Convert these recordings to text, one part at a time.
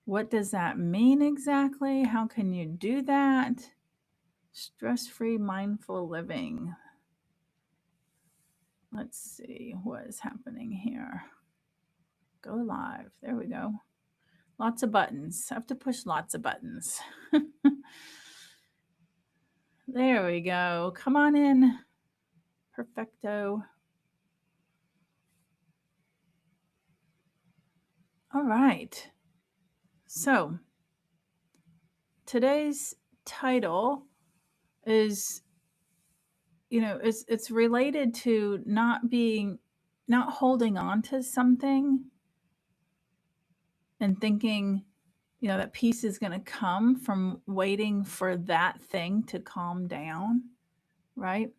What does that mean exactly? How can you do that? Stress-free mindful living. Let's see what is happening here. Go live. There we go. Lots of buttons. I have to push lots of buttons. There we go. Come on in. Perfecto. All right. So today's title is, it's related to not holding on to something and thinking, that peace is going to come from waiting for that thing to calm down, right?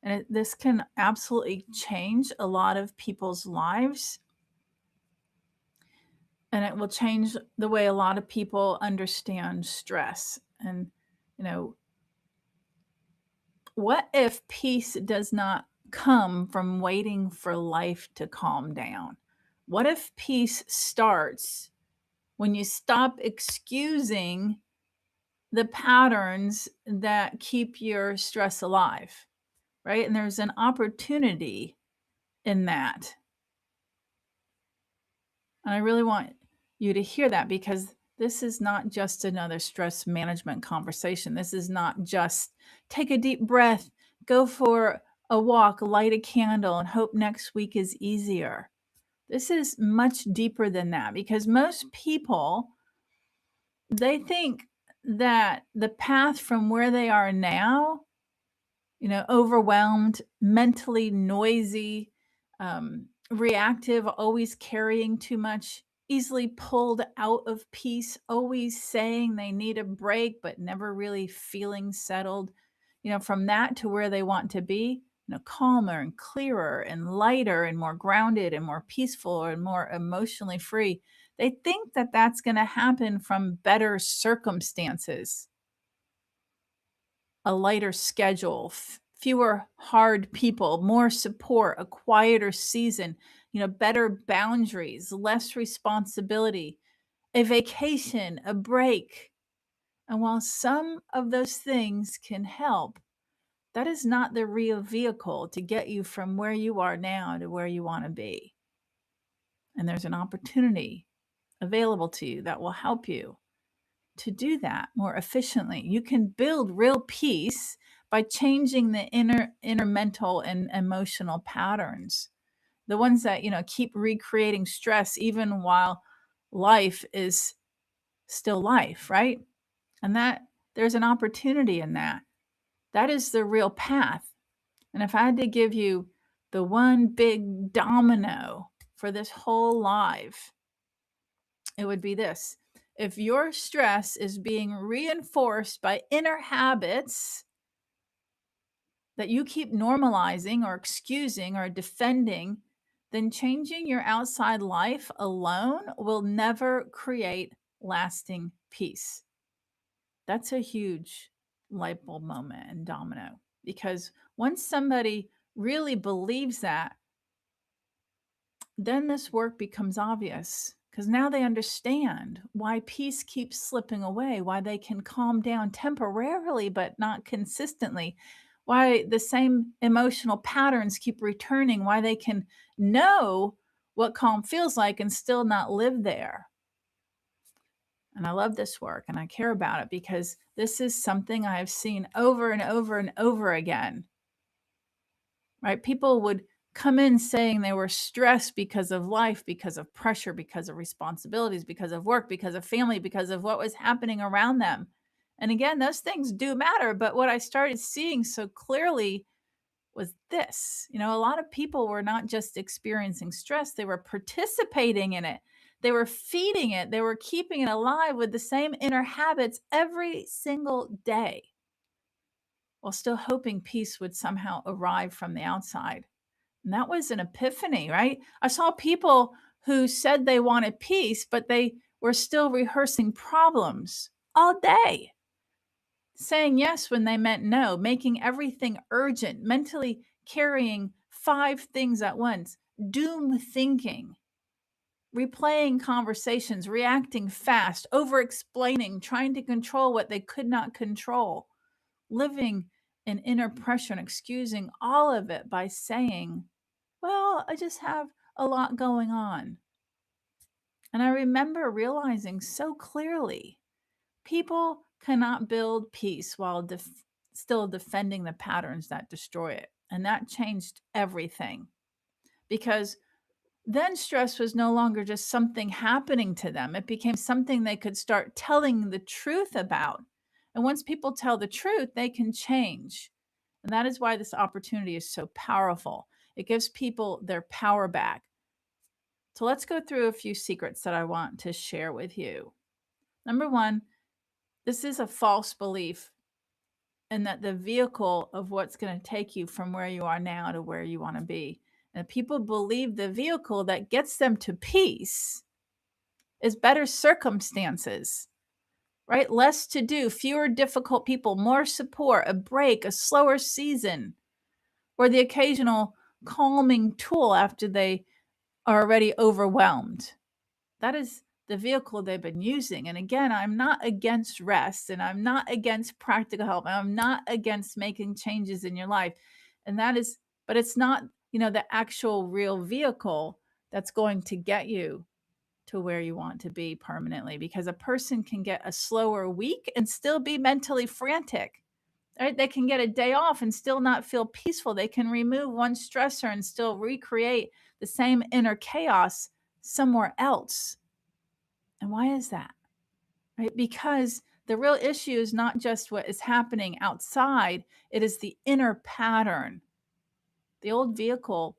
And this can absolutely change a lot of people's lives. And it will change the way a lot of people understand stress. And, you know, what if peace does not come from waiting for life to calm down? What if peace starts when you stop excusing the patterns that keep your stress alive, right? And there's an opportunity in that. And I really want you to hear that, because this is not just another stress management conversation. This is not just take a deep breath, go for a walk, light a candle, and hope next week is easier. This is much deeper than that, because most people, they think that the path from where they are now, overwhelmed, mentally noisy, reactive, always carrying too much, easily pulled out of peace, always saying they need a break, but never really feeling settled, from that to where they want to be, calmer and clearer and lighter and more grounded and more peaceful and more emotionally free. They think that that's going to happen from better circumstances, a lighter schedule, fewer hard people, more support, a quieter season, better boundaries, less responsibility, a vacation, a break. And while some of those things can help, that is not the real vehicle to get you from where you are now to where you want to be. And there's an opportunity available to you that will help you to do that more efficiently. You can build real peace by changing the inner mental and emotional patterns. The ones that, keep recreating stress even while life is still life, right? And that there's an opportunity in that. That is the real path. And if I had to give you the one big domino for this whole life, it would be this. If your stress is being reinforced by inner habits that you keep normalizing or excusing or defending, then changing your outside life alone will never create lasting peace. That's a huge light bulb moment and domino, because once somebody really believes that, then this work becomes obvious, because now they understand why peace keeps slipping away, why they can calm down temporarily but not consistently, why the same emotional patterns keep returning, why they can know what calm feels like and still not live there. And I love this work and I care about it, because this is something I've seen over and over and over again. Right? People would come in saying they were stressed because of life, because of pressure, because of responsibilities, because of work, because of family, because of what was happening around them. And again, those things do matter. But what I started seeing so clearly was this. A lot of people were not just experiencing stress, they were participating in it. They were feeding it. They were keeping it alive with the same inner habits every single day, while still hoping peace would somehow arrive from the outside. And that was an epiphany, right? I saw people who said they wanted peace, but they were still rehearsing problems all day, saying yes when they meant no, making everything urgent, mentally carrying 5 things at once, doom thinking. replaying conversations, reacting fast, over explaining, trying to control what they could not control, living in inner pressure and excusing all of it by saying, well, I just have a lot going on. And I remember realizing so clearly people cannot build peace while still defending the patterns that destroy it. And that changed everything because then stress was no longer just something happening to them. It became something they could start telling the truth about. And once people tell the truth, they can change. And that is why this opportunity is so powerful. It gives people their power back. So let's go through a few secrets that I want to share with you. Number one, this is a false belief and that the vehicle of what's going to take you from where you are now to where you want to be. And people believe the vehicle that gets them to peace is better circumstances, right? Less to do, fewer difficult people, more support, a break, a slower season, or the occasional calming tool after they are already overwhelmed. That is the vehicle they've been using. And again, I'm not against rest and I'm not against practical help. And I'm not against making changes in your life. And that is, but it's not, the actual real vehicle that's going to get you to where you want to be permanently, because a person can get a slower week and still be mentally frantic. Right? They can get a day off and still not feel peaceful. They can remove one stressor and still recreate the same inner chaos somewhere else. And why is that? Right? Because the real issue is not just what is happening outside, it is the inner pattern. The old vehicle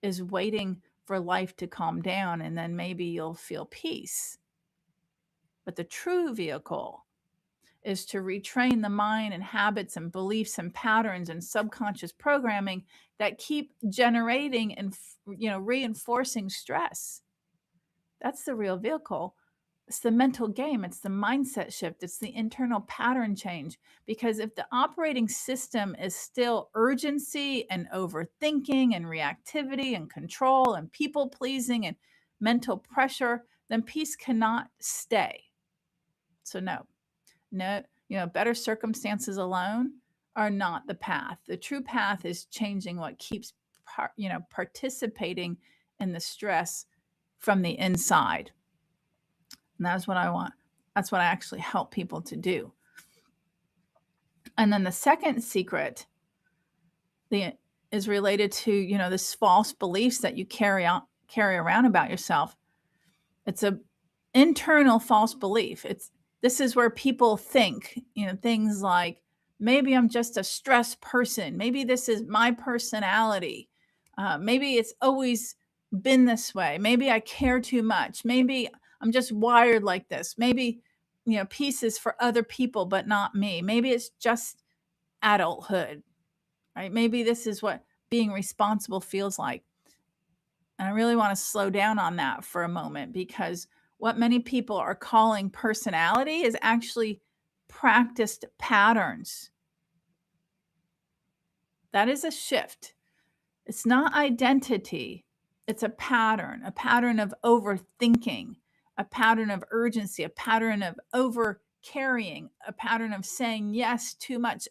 is waiting for life to calm down, and then maybe you'll feel peace. But the true vehicle is to retrain the mind and habits and beliefs and patterns and subconscious programming that keep generating and reinforcing stress. That's the real vehicle. It's the mental game. It's the mindset shift. It's the internal pattern change. Because if the operating system is still urgency and overthinking and reactivity and control and people pleasing and mental pressure, then peace cannot stay. So no, better circumstances alone are not the path. The true path is changing what keeps, participating in the stress from the inside. And that's what I want. That's what I actually help people to do. And then the second secret is related to, this false beliefs that you carry around about yourself. It's a internal false belief. This is where people think, things like, maybe I'm just a stressed person. Maybe this is my personality. Maybe it's always been this way. Maybe I care too much. Maybe I'm just wired like this. Maybe, peace is for other people, but not me. Maybe it's just adulthood, right? Maybe this is what being responsible feels like. And I really want to slow down on that for a moment, because what many people are calling personality is actually practiced patterns. That is a shift. It's not identity. It's a pattern of overthinking, a pattern of urgency, a pattern of over carrying, a pattern of saying yes too much,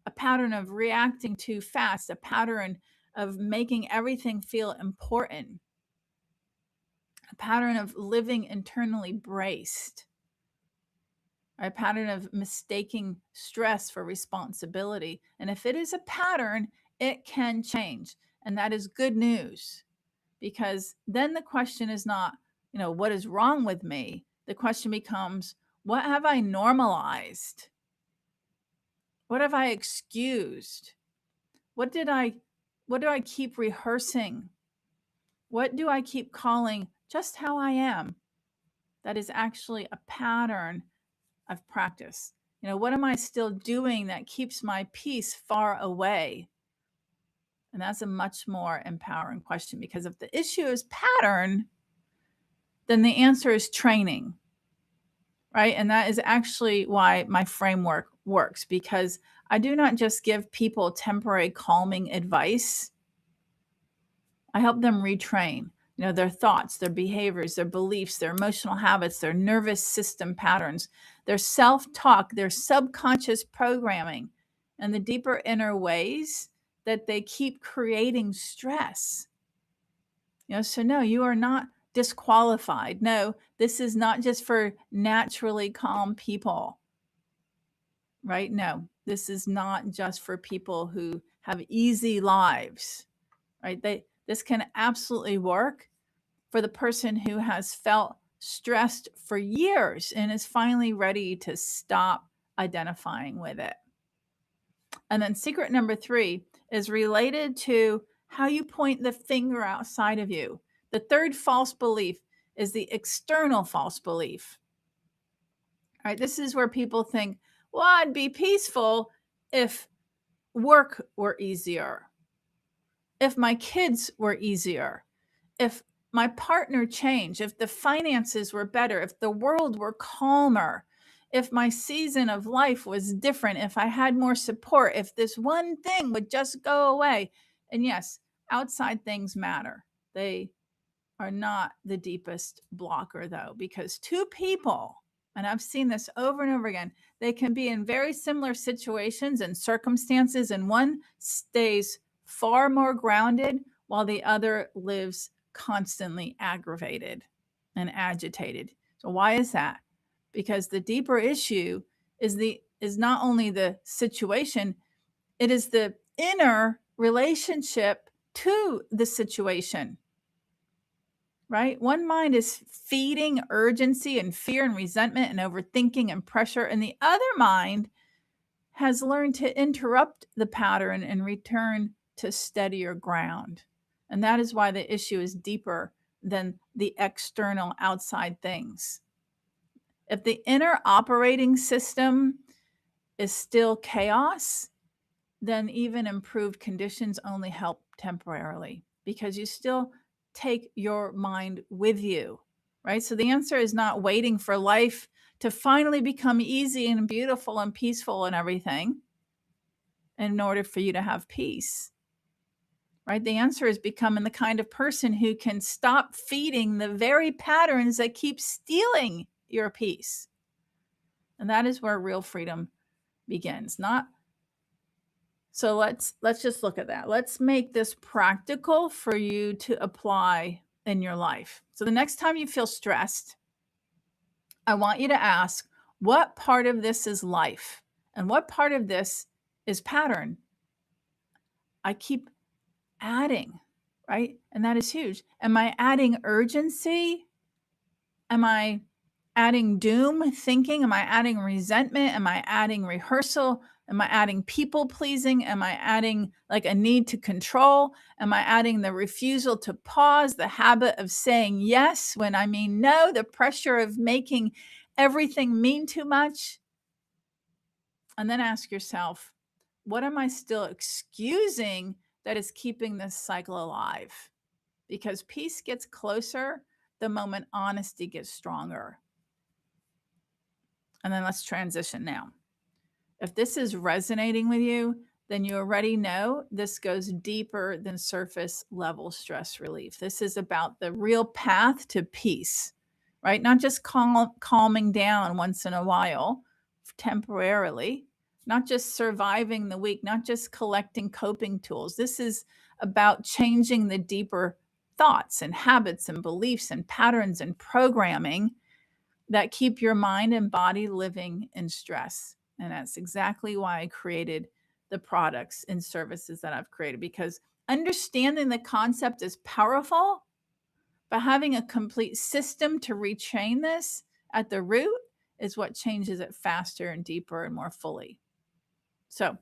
a pattern of reacting too fast, a pattern of making everything feel important, a pattern of living internally braced, a pattern of mistaking stress for responsibility. And if it is a pattern, it can change. And that is good news, because then the question is not, what is wrong with me? The question becomes, what have I normalized? What have I excused? What do I keep rehearsing? What do I keep calling just how I am? That is actually a pattern of practice. What am I still doing that keeps my peace far away? And that's a much more empowering question, because if the issue is pattern, then the answer is training, right? And that is actually why my framework works, because I do not just give people temporary calming advice. I help them retrain. their thoughts, their behaviors, their beliefs, their emotional habits, their nervous system patterns, their self-talk, their subconscious programming, and the deeper inner ways that they keep creating stress. So no, you are not disqualified. No, this is not just for naturally calm people, right? No, this is not just for people who have easy lives, right? This can absolutely work for the person who has felt stressed for years and is finally ready to stop identifying with it. And then secret number 3 is related to how you point the finger outside of you. The third false belief is the external false belief. All right, this is where people think, well, I'd be peaceful if work were easier, if my kids were easier, if my partner changed, if the finances were better, if the world were calmer, if my season of life was different, if I had more support, if this one thing would just go away. And yes, outside things matter. They are not the deepest blocker, though, because two people, and I've seen this over and over again, they can be in very similar situations and circumstances, and one stays far more grounded while the other lives constantly aggravated and agitated. So why is that? Because the deeper issue is not only the situation, it is the inner relationship to the situation. Right? One mind is feeding urgency and fear and resentment and overthinking and pressure, and the other mind has learned to interrupt the pattern and return to steadier ground. And that is why the issue is deeper than the external outside things. If the inner operating system is still chaos, then even improved conditions only help temporarily, because you still take your mind with you, right? So the answer is not waiting for life to finally become easy and beautiful and peaceful and everything in order for you to have peace, right? The answer is becoming the kind of person who can stop feeding the very patterns that keep stealing your peace. And that is where real freedom begins. So let's just look at that. Let's make this practical for you to apply in your life. So the next time you feel stressed, I want you to ask, what part of this is life and what part of this is pattern? I keep adding, right? And that is huge. Am I adding urgency? Am I adding doom thinking? Am I adding resentment? Am I adding rehearsal? Am I adding people pleasing? Am I adding like a need to control? Am I adding the refusal to pause, the habit of saying yes when I mean no, the pressure of making everything mean too much? And then ask yourself, what am I still excusing that is keeping this cycle alive? Because peace gets closer the moment honesty gets stronger. And then let's transition now. If this is resonating with you, then you already know this goes deeper than surface level stress relief. This is about the real path to peace, right? Not just calming down once in a while, temporarily, not just surviving the week, not just collecting coping tools. This is about changing the deeper thoughts and habits and beliefs and patterns and programming that keep your mind and body living in stress. And that's exactly why I created the products and services that I've created, because understanding the concept is powerful, but having a complete system to retrain this at the root is what changes it faster and deeper and more fully. So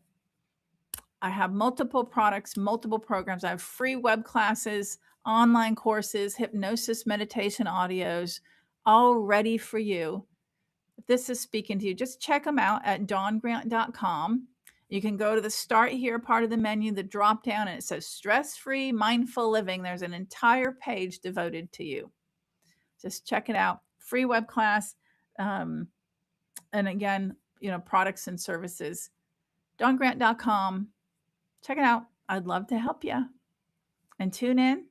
I have multiple products, multiple programs. I have free web classes, online courses, hypnosis, meditation audios, all ready for you. If this is speaking to you, just check them out at dawngrant.com. You can go to the Start Here part of the menu, the drop down, and it says Stress-Free Mindful Living. There's an entire page devoted to you. Just check it out. Free web class. And again, products and services. dawngrant.com. Check it out. I'd love to help you. And tune in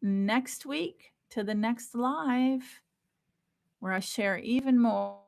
next week to the next live where I share even more